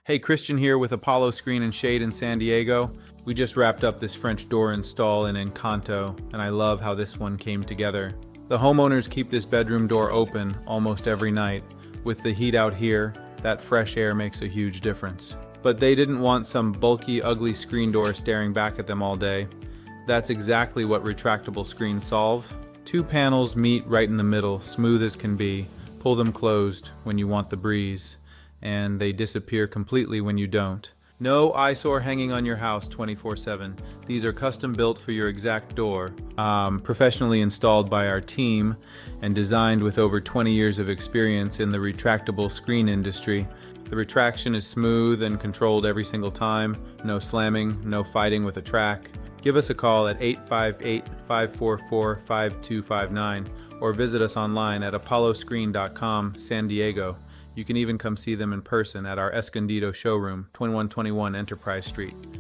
Hey, Christian here with Apollo Screen and Shade in San Diego. We just wrapped up this French door install in Encanto, and I love how this one came together. The homeowners keep this bedroom door open almost every night. With the heat out here, that fresh air makes a huge difference. But they didn't want some bulky, ugly screen door staring back at them all day. That's exactly what retractable screens solve. Two panels meet right in the middle, smooth as can be. Pull them closed when you want the breeze, and they disappear completely when you don't. No eyesore hanging on your house 24/7. These are custom built for your exact door, professionally installed by our team and designed with over 20 years of experience in the retractable screen industry. The retraction is smooth and controlled every single time. No slamming, no fighting with a track. Give us a call at 858-544-5259 or visit us online at apolloscreen.com, San Diego. You can even come see them in person at our Escondido showroom, 2121 Enterprise Street.